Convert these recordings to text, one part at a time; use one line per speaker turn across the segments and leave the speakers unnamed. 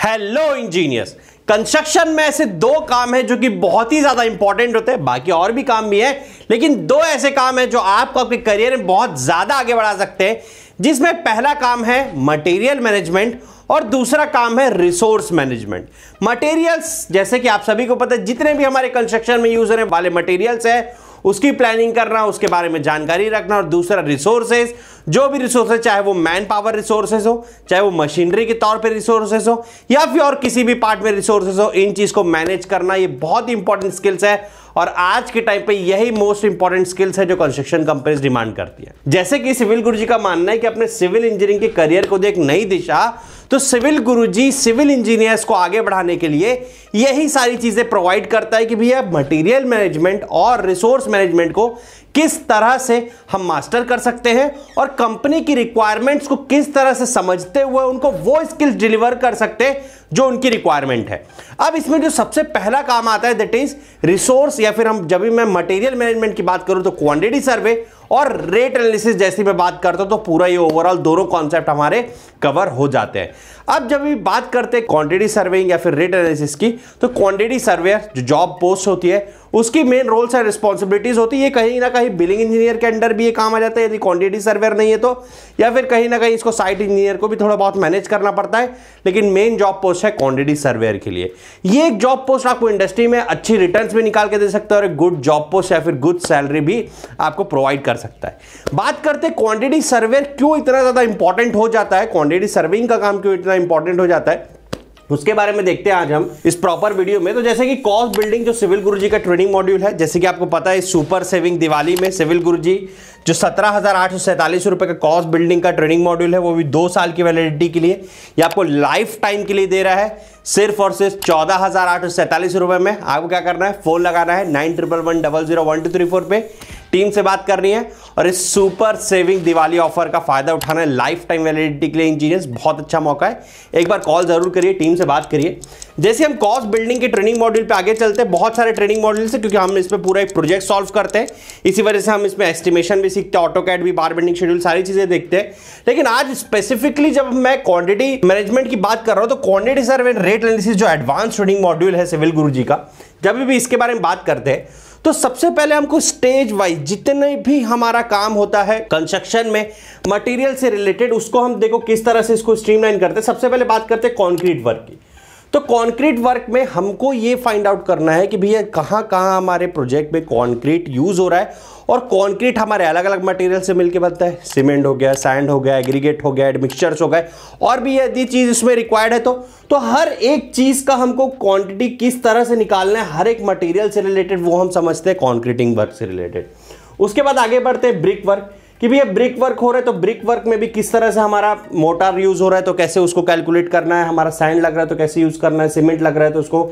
Hello engineers. Construction में ऐसे दो काम है जो कि बहुत ही ज्यादा इंपॉर्टेंट होते हैं, बाकी और भी काम भी है, लेकिन दो ऐसे काम है जो आपको आपके करियर में बहुत ज्यादा आगे बढ़ा सकते हैं, जिसमें पहला काम है मटेरियल मैनेजमेंट और दूसरा काम है रिसोर्स मैनेजमेंट। मटेरियल्स, जैसे कि आप सभी को पता है, जितने भी हमारे कंस्ट्रक्शन में यूज होने वाले मटेरियल्स है उसकी प्लानिंग करना, उसके बारे में जानकारी रखना। और दूसरा रिसोर्सेज, जो भी रिसोर्सेज, चाहे वो मैन पावर रिसोर्सेज हो, चाहे वो मशीनरी के तौर पे रिसोर्सेज हो, या फिर और किसी भी पार्ट में रिसोर्सेज हो, इन चीज को मैनेज करना ये बहुत ही इंपॉर्टेंट स्किल्स है। और आज के टाइम पे यही मोस्ट इंपॉर्टेंट स्किल्स है जो कंस्ट्रक्शन कंपनीज डिमांड करती है। जैसे कि सिविल गुरुजी का मानना है कि अपने सिविल इंजीनियरिंग के करियर को देख नई दिशा, तो सिविल गुरुजी सिविल इंजीनियर्स को आगे बढ़ाने के लिए यही सारी चीजें प्रोवाइड करता है कि भैया मटेरियल मैनेजमेंट और रिसोर्स मैनेजमेंट को किस तरह से हम मास्टर कर सकते हैं और कंपनी की रिक्वायरमेंट्स को किस तरह से समझते हुए उनको वो स्किल्स डिलीवर कर सकते हैं जो उनकी रिक्वायरमेंट है। अब इसमें जो सबसे पहला काम आता है दैट इज रिसोर्स, या फिर हम जब भी मैं मटेरियल मैनेजमेंट की बात करूं तो क्वांटिटी सर्वे और रेट एनालिसिस जैसी मैं बात करता हूं तो पूरा ये ओवरऑल दोनों कॉन्सेप्ट हमारे कवर हो जाते हैं। अब जब भी बात करते हैं क्वांटिटी सर्वेइंग या फिर रेट एनालिसिस की, तो क्वांटिटी सर्वेयर जो जॉब पोस्ट होती है उसकी मेन रोल्स एंड रिस्पॉन्सिबिलिटीज होती है, ये कहीं ना कहीं बिलिंग इंजीनियर के अंडर भी ये काम आ जाता है यदि क्वांटिटी सर्वेयर नहीं है तो, या फिर कहीं ना कहीं इसको साइट इंजीनियर को भी थोड़ा बहुत मैनेज करना पड़ता है, लेकिन मेन जॉब पोस्ट है क्वांटिटी सर्वेयर के लिए। ये एक जॉब पोस्ट आपको इंडस्ट्री में अच्छी रिटर्न्स भी निकाल के दे सकता है और एक गुड जॉब पोस्ट या फिर गुड सैलरी भी आपको प्रोवाइड कर सकता है। बात करते हैं क्वांटिटी सर्वेयर क्यों इतना ज्यादा इंपॉर्टेंट हो जाता है, क्वांटिटी सर्वेइंग का काम क्यों इतना इंपॉर्टेंट हो जाता है, उसके बारे में देखते हैं आज हम इस प्रॉपर वीडियो में। तो जैसे कि कॉस्ट बिल्डिंग जो सिविल गुरुजी का ट्रेनिंग मॉड्यूल है, जैसे कि आपको पता है सुपर सेविंग दिवाली में सिविल गुरुजी जो 17,847 रुपए का कॉस्ट बिल्डिंग का ट्रेनिंग मॉड्यूल है वो भी 2 साल की वैलिडिटी के लिए, ये आपको लाइफ टाइम के लिए दे रहा है सिर्फ और सिर्फ 14,847 रुपए में। आपको क्या करना है, फोन लगाना है 9111001234 पे, टीम से बात करनी है और इस सुपर सेविंग दिवाली ऑफर का फायदा उठाना है लाइफ टाइम वैलिडिटी के लिए। इंजीनियर्स बहुत अच्छा मौका है, एक बार कॉल जरूर करिए, टीम से बात करिए। जैसे हम कॉस्ट बिल्डिंग के ट्रेनिंग मॉड्यूल पे आगे चलते हैं, बहुत सारे ट्रेनिंग मॉड्यूल्स है क्योंकि हम इसमें पूरा एक प्रोजेक्ट सॉल्व करते हैं, इसी वजह से हम इसमें एस्टिमेशन भी सीखते हैं, ऑटोकैड भी, बार बेंडिंग शेड्यूल, सारी चीजें देखते हैं। लेकिन आज स्पेसिफिकली जब मैं क्वांटिटी मैनेजमेंट की बात कर रहा हूं तो क्वांटिटी सर्वे रेट एनालिसिस जो एडवांस ट्रेनिंग मॉड्यूल है सिविल गुरुजी का, जब भी इसके बारे में बात करते हैं तो सबसे पहले हमको स्टेज वाइज जितने भी हमारा काम होता है कंस्ट्रक्शन में मटेरियल से रिलेटेड, उसको हम देखो किस तरह से इसको स्ट्रीमलाइन करते हैं। सबसे पहले बात करते हैं कंक्रीट वर्क की। तो कंक्रीट वर्क में हमको ये फाइंड आउट करना है कि भैया कहां कहां हमारे प्रोजेक्ट में कंक्रीट यूज हो रहा है, और कंक्रीट हमारे अलग अलग मटेरियल से मिलकर बनता है, सीमेंट हो गया, सैंड हो गया, एग्रीगेट हो गया, एडमिक्सचर्स हो गए, और भी यदि चीज इसमें रिक्वायर्ड है तो हर एक चीज का हमको क्वांटिटी किस तरह से निकालना है हर एक मटेरियल से रिलेटेड, वो हम समझते हैं कंक्रीटिंग वर्क से रिलेटेड। उसके बाद आगे बढ़ते हैं ब्रिक वर्क कि भैया ब्रिक वर्क हो रहा है तो ब्रिक वर्क में भी किस तरह से हमारा मोटार यूज हो रहा है तो कैसे उसको कैलकुलेट करना है, हमारा सैंड लग रहा है तो कैसे यूज करना है, सीमेंट लग रहा है तो उसको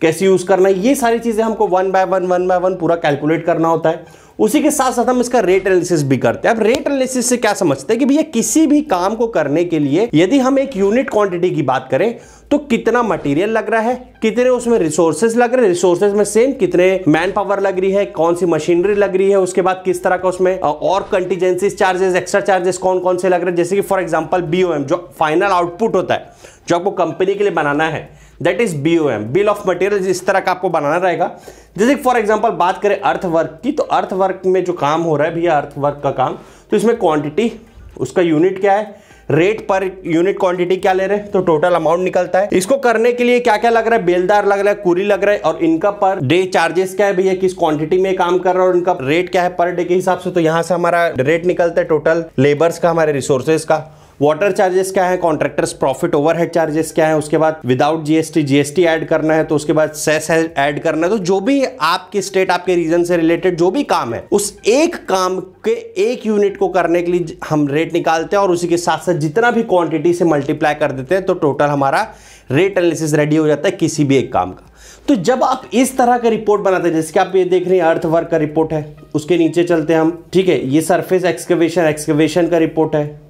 कैसे यूज करना है, ये सारी चीजें हमको वन बाय वन पूरा कैलकुलेट करना होता है। उसी के साथ साथ हम इसका रेट एनालिसिस भी करते हैं। अब रेट एनालिसिस से क्या समझते हैं कि भैया किसी भी काम को करने के लिए यदि हम एक यूनिट क्वांटिटी की बात करें तो कितना मटेरियल लग रहा है, कितने उसमें रिसोर्सेज लग रहे हैं, रिसोर्सेज में सेम कितने मैन पावर लग रही है, कौन सी मशीनरी लग रही है, उसके बाद किस तरह का उसमें और कंटीजेंसीज चार्जेस, एक्स्ट्रा चार्जेस कौन कौन से लग रहे हैं। जैसे कि फॉर एग्जांपल बीओएम जो फाइनल आउटपुट होता है जो आपको कंपनी के लिए बनाना है, that is BOM, bill of material, इस तरह का आपको बनाना रहेगा। जैसे फॉर एग्जांपल बात करें अर्थ वर्क की, तो अर्थ वर्क में जो काम हो रहा है भैया अर्थ वर्क का काम, तो इसमें क्वांटिटी, उसका यूनिट क्या है, रेट पर यूनिट क्वांटिटी क्या ले रहे हैं, तो टोटल अमाउंट निकलता है। इसको करने के लिए क्या क्या लग रहा है, बेलदार लग रहा है, कुरी लग रहा है, और इनका पर डे चार्जेस क्या है भैया, किस क्वांटिटी में काम कर रहा है और इनका रेट क्या है पर डे के हिसाब से। तो यहां से हमारा रेट निकलता है टोटल लेबर्स का, हमारे रिसोर्सेज का। वाटर चार्जेस क्या है, कॉन्ट्रैक्टर्स प्रॉफिट ओवरहेड चार्जेस क्या है, उसके बाद विदाउट जीएसटी ऐड करना है, तो उसके बाद सेस ऐड करना है। तो जो भी आपके स्टेट, आपके रीजन से रिलेटेड जो भी काम है, उस एक काम के एक यूनिट को करने के लिए हम रेट निकालते हैं और उसी के साथ साथ जितना भी क्वांटिटी से मल्टीप्लाई कर देते हैं तो टोटल हमारा रेट एनालिसिस रेडी हो जाता है किसी भी एक काम का। तो जब आप इस तरह का रिपोर्ट बनाते हैं, जैसे कि आप ये देख रहे हैं अर्थ वर्क का रिपोर्ट है, उसके नीचे चलते हैं हम, ठीक है, ये सरफेस एक्सकवेशन का रिपोर्ट है,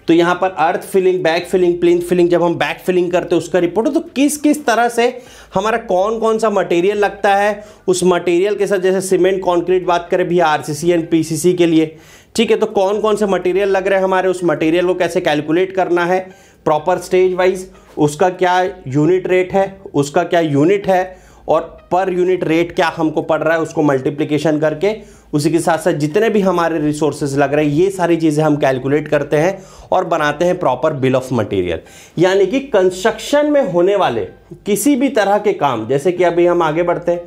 तो यहां पर earth filling, back filling, plinth filling, जब हम बैक फिलिंग करते हैं उसका रिपोर्ट है। तो किस किस तरह से हमारा कौन कौन सा मटेरियल लगता है, उस मटेरियल के साथ, जैसे सीमेंट कंक्रीट बात करें भी आरसीसी एंड पीसीसी के लिए, ठीक है, तो कौन कौन से मटेरियल लग रहे हैं हमारे, उस मटेरियल को कैसे कैलकुलेट करना है प्रॉपर स्टेज वाइज। उसका क्या यूनिट रेट है, उसका क्या यूनिट है, और पर यूनिट रेट क्या हमको पड़ रहा है, उसको मल्टीप्लिकेशन करके उसी के साथ साथ जितने भी हमारे रिसोर्सेज लग रहे हैं ये सारी चीज़ें हम कैलकुलेट करते हैं और बनाते हैं प्रॉपर बिल ऑफ मटेरियल। यानी कि कंस्ट्रक्शन में होने वाले किसी भी तरह के काम, जैसे कि अभी हम आगे बढ़ते हैं,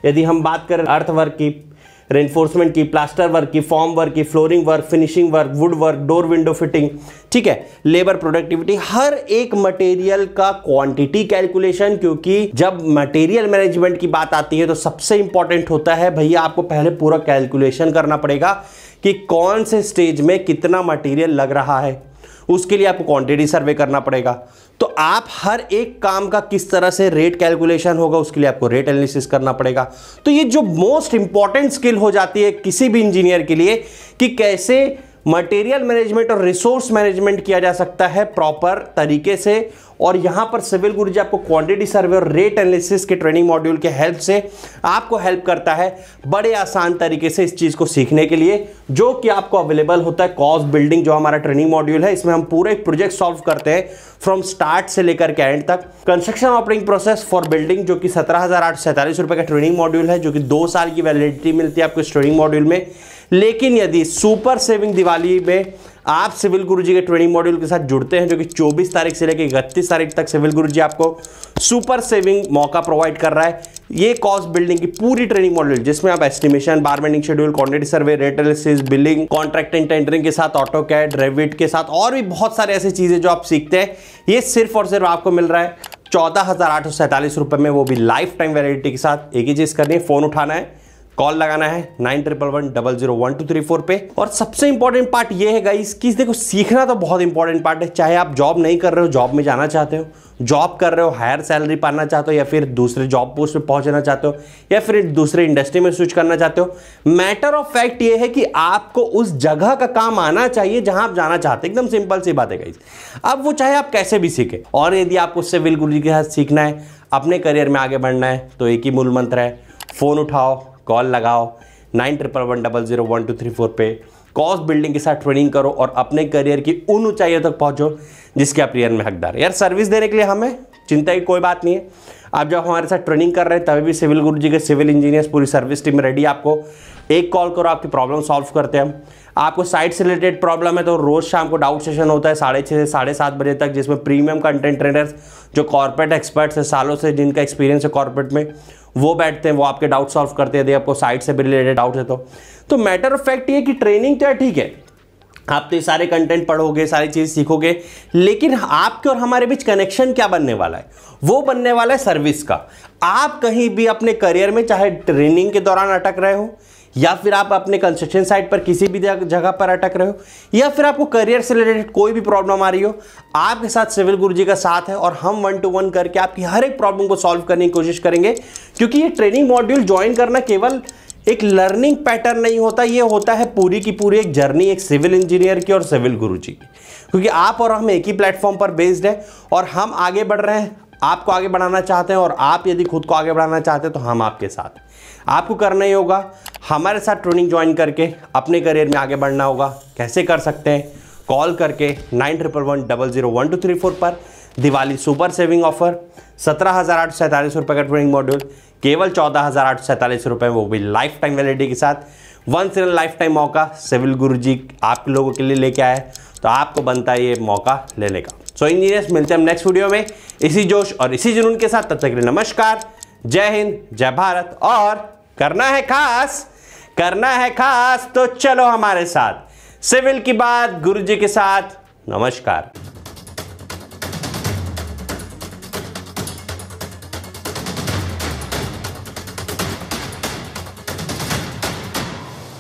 यदि हम बात करें अर्थ वर्क की, रेनफोर्समेंट की, प्लास्टर वर्क की, फॉर्म वर्क की, flooring work, finishing work, would work, door window fitting, ठीक है, लेबर प्रोडक्टिविटी, हर एक मटेरियल का क्वांटिटी कैलकुलेशन। क्योंकि जब मटेरियल मैनेजमेंट की बात आती है तो सबसे इंपॉर्टेंट होता है भैया आपको पहले पूरा कैलकुलेशन करना पड़ेगा कि कौन से स्टेज में कितना मटेरियल लग रहा है, उसके लिए आपको क्वांटिटी सर्वे करना पड़ेगा। तो आप हर एक काम का किस तरह से रेट कैलकुलेशन होगा उसके लिए आपको रेट एनालिसिस करना पड़ेगा। तो ये जो मोस्ट इंपॉर्टेंट स्किल हो जाती है किसी भी इंजीनियर के लिए कि कैसे मटेरियल मैनेजमेंट और रिसोर्स मैनेजमेंट किया जा सकता है प्रॉपर तरीके से। और यहां पर सिविल गुरुजी आपको क्वांटिटी सर्वे और रेट एनालिसिस के ट्रेनिंग मॉड्यूल के हेल्प से आपको हेल्प करता है बड़े आसान तरीके से इस चीज को सीखने के लिए, जो कि आपको अवेलेबल होता है कॉस्ट बिल्डिंग, जो हमारा ट्रेनिंग मॉड्यूल है। इसमें हम पूरे एक प्रोजेक्ट सॉल्व करते हैं फ्रॉम स्टार्ट से लेकर के एंड तक। Construction operating process for building, जो कि 17,847 रुपए का ट्रेनिंग मॉड्यूल है, जो कि 2 साल की वैलिडिटी मिलती है आपको इस ट्रेनिंग मॉड्यूल में। लेकिन यदि सुपर सेविंग दिवाली में आप सिविल गुरुजी के ट्रेनिंग मॉड्यूल के साथ जुड़ते हैं, जो कि 24 तारीख से लेकर 31 तारीख तक सिविल गुरुजी आपको सुपर सेविंग मौका प्रोवाइड कर रहा है। ये कॉस्ट बिल्डिंग की पूरी ट्रेनिंग मॉड्यूल, जिसमें आप estimation, bar bending schedule, quantity survey, rate analysis, billing, contracting, tendering के साथ ऑटोकैड, रेविट के साथ और भी बहुत सारे ऐसी चीजें जो आप सीखते हैं, ये सिर्फ और सिर्फ आपको मिल रहा है 14,847 रुपए में, वो भी लाइफ टाइम वैलिडिटी के साथ। एक ही चीज करनी है, फोन उठाना है, कॉल लगाना है 9111001234 पे। और सबसे इंपॉर्टेंट पार्ट ये है गाइस कि देखो सीखना तो बहुत इंपॉर्टेंट पार्ट है। चाहे आप जॉब नहीं कर रहे हो, जॉब में जाना चाहते हो, जॉब कर रहे हो, हायर सैलरी पाना चाहते हो, या फिर दूसरे जॉब पोस्ट पे पहुंचना चाहते हो, या फिर दूसरे इंडस्ट्री में स्विच करना चाहते हो, मैटर ऑफ फैक्ट ये है कि आपको उस जगह का काम आना चाहिए जहां आप जाना चाहते हैं। एकदम सिंपल सी बात है गाइस। अब वो चाहे आप कैसे भी सीखें। और यदि आपको सिविल गुरुजी के साथ सीखना है, अपने करियर में आगे बढ़ना है, तो एक ही मूल मंत्र है, फोन उठाओ, कॉल लगाओ 9111001234 पे, कॉस्ट बिल्डिंग के साथ ट्रेनिंग करो और अपने करियर की उन ऊंचाइयों तक पहुंचो जिसके आप करियर में हकदार है। यार सर्विस देने के लिए हमें चिंता की कोई बात नहीं है। आप जब हमारे साथ ट्रेनिंग कर रहे हैं तभी भी सिविल गुरुजी के सिविल इंजीनियर्स पूरी सर्विस टीम रेडी। आपको एक कॉल करो, आपकी प्रॉब्लम सॉल्व करते हैं हम। आपको साइट से रिलेटेड प्रॉब्लम है तो रोज शाम को डाउट सेशन होता है 6:30 से 7:30 बजे तक, जिसमें प्रीमियम कंटेंट ट्रेनर्स जो कॉर्पोरेट एक्सपर्ट्स है, सालों से जिनका एक्सपीरियंस है कॉर्पोरेट में, वो बैठते हैं, वो आपके डाउट सॉल्व करते हैं यदि आपको साइट से भी रिलेटेड डाउट है तो मैटर ऑफ फैक्ट ये कि ट्रेनिंग तो है ठीक है, आप तो ये सारे कंटेंट पढ़ोगे, सारी चीज सीखोगे, लेकिन आपके और हमारे बीच कनेक्शन क्या बनने वाला है? वो बनने वाला है सर्विस का। आप कहीं भी अपने करियर में चाहे ट्रेनिंग के दौरान अटक रहे हो, या फिर आप अपने कंस्ट्रक्शन साइट पर किसी भी जगह पर अटक रहे हो, या फिर आपको करियर से रिलेटेड कोई भी प्रॉब्लम आ रही हो, आपके साथ सिविल गुरुजी का साथ है और हम 1-to-1 करके आपकी हर एक प्रॉब्लम को सॉल्व करने की कोशिश करेंगे। क्योंकि ये ट्रेनिंग मॉड्यूल ज्वाइन करना केवल एक लर्निंग पैटर्न नहीं होता, ये होता है पूरी की पूरी एक जर्नी, एक सिविल इंजीनियर की और सिविल गुरुजी की। क्योंकि आप और हम एक ही प्लेटफॉर्म पर बेस्ड है और हम आगे बढ़ रहे हैं, आपको आगे बढ़ाना चाहते हैं, और आप यदि खुद को आगे बढ़ाना चाहते हैं तो हम आपके साथ। आपको करना ही होगा हमारे साथ ट्रेनिंग ज्वाइन करके अपने करियर में आगे बढ़ना होगा। कैसे कर सकते हैं? कॉल करके 9111001234 पर दिवाली सुपर सेविंग ऑफर 17,847 रुपये का ट्रेनिंग मॉड्यूल केवल 14,847 रुपये, वो भी लाइफ टाइम वैलिडिटी के साथ। वंस इन लाइफ टाइम मौका सिविल गुरुजी आप लोगों के लिए लेके आए, तो आपको बनता है ये मौका लेने का। सो इंजीनियर्स, मिलते हैं हम नेक्स्ट वीडियो में इसी जोश और इसी जुनून के साथ। तब तक के लिए नमस्कार, जय हिंद, जय भारत। और करना है खास तो चलो हमारे साथ सिविल की बात गुरुजी के साथ। नमस्कार।